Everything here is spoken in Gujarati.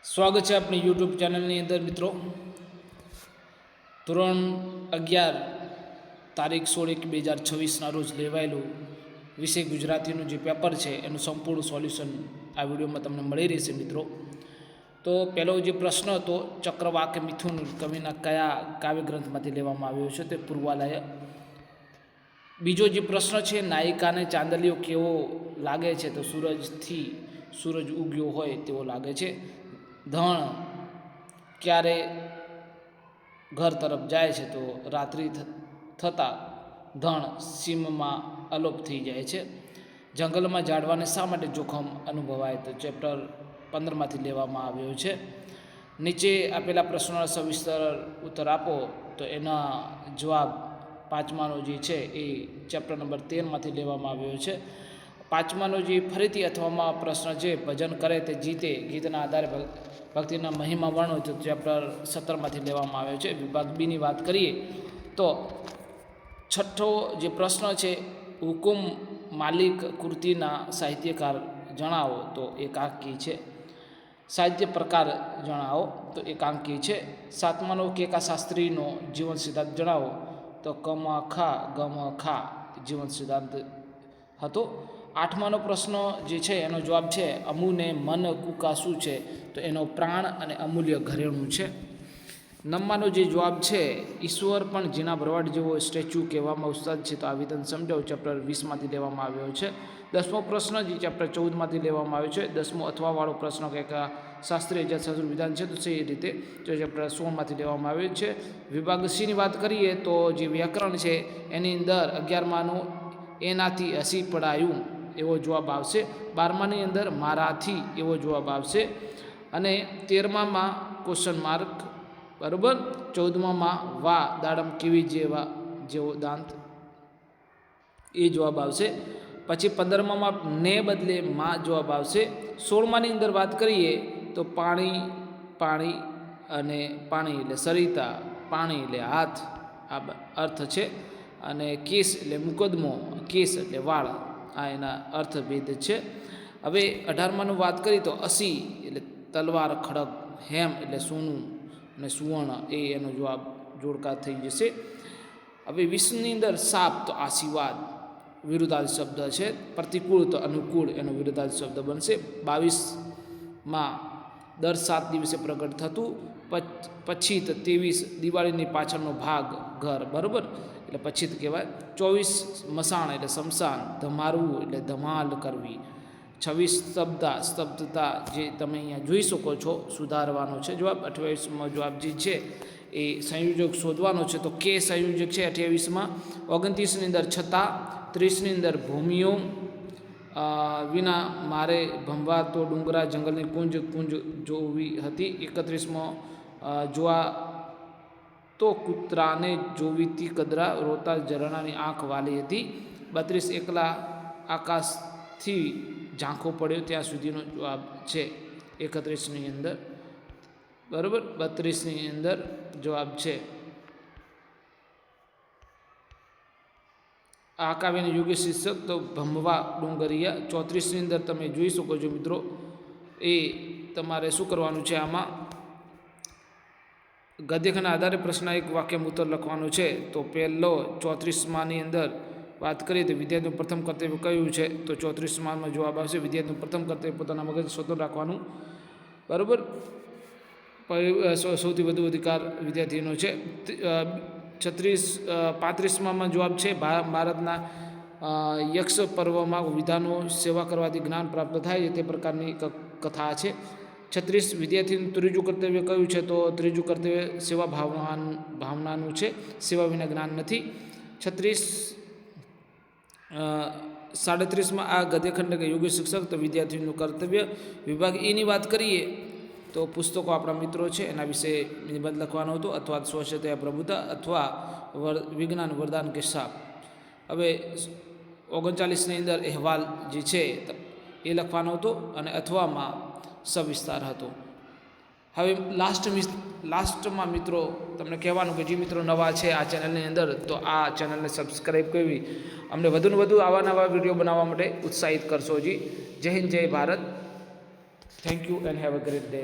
સ્વાગત છે આપણી યુટ્યુબ ચેનલની અંદર મિત્રો. ધોરણ 11 તારીખ 16/1/2026ના રોજ લેવાયેલું વિષય ગુજરાતીનું જે પેપર છે એનું સંપૂર્ણ સોલ્યુશન આ વિડીયોમાં તમને મળી રહેશે મિત્રો. તો પહેલો જે પ્રશ્ન હતો, ચક્રવાક મિથુન કવિના કયા કાવ્યગ્રંથમાંથી લેવામાં આવ્યો છે? તે પૂર્વાલય. બીજો જે પ્રશ્ન છે, નાયિકાને ચાંદલિયો કેવો લાગે છે? તો સૂરજથી સૂરજ ઉગ્યો હોય તેવો લાગે છે. ધણ ક્યારે ઘર તરફ જાય છે? તો રાત્રિ થતાં ધણ સીમમાં અલોપ થઈ જાય છે. જંગલમાં ઝાડવાને શા માટે જોખમ અનુભવાય? તો ચેપ્ટર 15માંથી લેવામાં આવ્યો છે. નીચે આપેલા પ્રશ્નોના સવિસ્તર ઉત્તર આપો. તો એના જવાબ પાંચમાનો જે છે એ ચેપ્ટર નંબર 13માંથી લેવામાં આવ્યો છે. પાંચમાનો જે ફરીથી અથવામાં પ્રશ્ન છે, ભજન કરે તે જીતે, ગીતના આધારે ભક્તિના મહિમા વર્ણો, તો ચેપ્ટર 17માંથી લેવામાં આવ્યો છે. વિભાગ બીની વાત કરીએ તો છઠ્ઠો જે પ્રશ્ન છે, હુકુમ માલિક કૃતિના સાહિત્યકાર જણાવો. તો એકાંકી છે. સાહિત્ય પ્રકાર જણાવો. તો એકાંકી છે. સાતમાનો કેકા શાસ્ત્રીનો જીવન સિદ્ધાંત જણાવો. તો કમખા ગમખા જીવન સિદ્ધાંત હતો. આઠમાનો પ્રશ્ન જે છે એનો જવાબ છે, અમુને મન કુકા શું છે? તો એનો પ્રાણ અને અમૂલ્ય ઘરેણું છે. નવમાનો જે જવાબ છે, ઈશ્વર પણ જીના ભરવાડ જેવો સ્ટેચ્યુ કહેવામાં ઉસ્તાદ છે. તો આ વિધાન સમજાવો. ચેપ્ટર 20માંથી લેવામાં આવ્યો છે. દસમો પ્રશ્ન જે ચેપ્ટર 14માંથી લેવામાં આવ્યો છે. દસમો અથવાવાળો પ્રશ્ન કે શાસ્ત્રીય અજાતશત્રુ વિધાન છે, તો એ રીતે તો ચેપ્ટર 16માંથી લેવામાં આવ્યો છે. વિભાગ સીની વાત કરીએ તો જે વ્યાકરણ છે એની અંદર 11માનું એનાથી હસી પડાયું એવો જવાબ આવશે. 12માની અંદર મારાથી એવો જવાબ આવશે. અને 13મામાં ક્વેશ્ચન માર્ક, બરાબર. 14મામાં વા દાડમ કેવી જેવો દાંત, એ જવાબ આવશે. પછી 15મામાં ને બદલે માં જવાબ આવશે. 16માની અંદર વાત કરીએ તો પાણી પાણી અને પાણી એટલે સરિતા, પાણી એટલે હાથ, આ અર્થ છે. અને કેસ એટલે મુકદ્દમો, કેસ એટલે વાળ, આ એના અર્થભેદ છે. હવે 18માનું વાત કરીએ તો અસી એટલે તલવાર, ખડગ, હેમ એટલે સોનું અને સુવર્ણ, એ એનો જવાબ જોડકા થઈ જશે. હવે 20ની અંદર શાપ તો આશીર્વાદ વિરુદ્ધાર્થ શબ્દ છે. પ્રતિકૂળ તો અનુકૂળ, એનો વિરુદ્ધાર્થ શબ્દ બનશે. 22માં દર 7 દિવસે પ્રગટ થતું. પછીત 23 દિવાળીની પાછળનો ભાગ, ઘર, બરાબર, એટલે પછીત કહેવાય. 24 મસાણ એટલે શમશાન, ધમારવું એટલે ધમાલ કરવી. 26 સ્તબ્ધતા જે તમે અહીંયા જોઈ શકો છો, સુધારવાનો છે જવાબ. 28માં જવાબ જે છે એ સંયોજક શોધવાનો છે. તો કે સંયોજક છે 28માં. 29ની અંદર છતાં, 30ની અંદર ભૂમિઓ વિના મારે ભંભા તો ડુંગરા જંગલની કુંજ કુંજ જોવી હતી. 31માં જોવા તો કૂતરાને જોવીતી કદરા, રોતા ઝરણાની આંખ વાલી હતી. 32 એકલા આકાશથી ઝાંખો પડ્યો ત્યાં સુધીનો જવાબ છે 31ની અંદર, બરાબર. 32ની અંદર જવાબ છે. આ કાવ્યનું યોગ્ય શીર્ષક તો ભંભવા ડુંગરિયા. 34ની અંદર તમે જોઈ શકો છો મિત્રો, એ તમારે શું કરવાનું છે, આમાં ગદ્યખંડના આધારે પ્રશ્ન એક વાક્યમાં ઉત્તર લખવાનું છે. તો પહેલો 34માની અંદર વાત કરીએ તો વિદ્યાર્થીનું પ્રથમ કર્તવ્ય કયું છે? તો 34માં જવાબ આવશે વિદ્યાર્થીનું પ્રથમ કર્તવ્ય પોતાના મગજ સ્વતંત્ર રાખવાનું, બરાબર. સૌથી વધુ અધિકાર વિદ્યાર્થીનો છે. 35માં જવાબ છે, ભારતના યક્ષ પર્વમાં વિધાનો સેવા કરવાથી જ્ઞાન પ્રાપ્ત થાય છે તે પ્રકારની કથા છે. 36 વિદ્યાર્થીનું ત્રીજું કર્તવ્ય કયું છે? તો ત્રીજું કર્તવ્ય સેવા ભાવનાનું છે. સેવા વિના જ્ઞાન નથી. 37 આ ગદ્યખંડ કે યોગ્ય શિક્ષક તો વિદ્યાર્થીનું કર્તવ્ય. વિભાગ એની વાત કરીએ તો પુસ્તકો આપણા મિત્રો છે એના વિશે નિબંધ લખવાનો હતો, અથવા સ્વચ્છતા પ્રભુતા, અથવા વિજ્ઞાન વરદાન કે શાપ. હવે 39ની અંદર અહેવાલ જે છે એ લખવાનો હતો, અને અથવામાં સવિસ્તાર હતો. હવે લાસ્ટમાં મિત્રો તમને કહેવાનું કે જે મિત્રો નવા છે આ ચેનલની અંદર, તો આ ચેનલને સબસ્ક્રાઈબ કરવી, અમને વધુને વધુ આવા નવા વિડીયો બનાવવા માટે ઉત્સાહિત કરશો. જય હિન્દ, જય Bharat. Thank you and have a great day.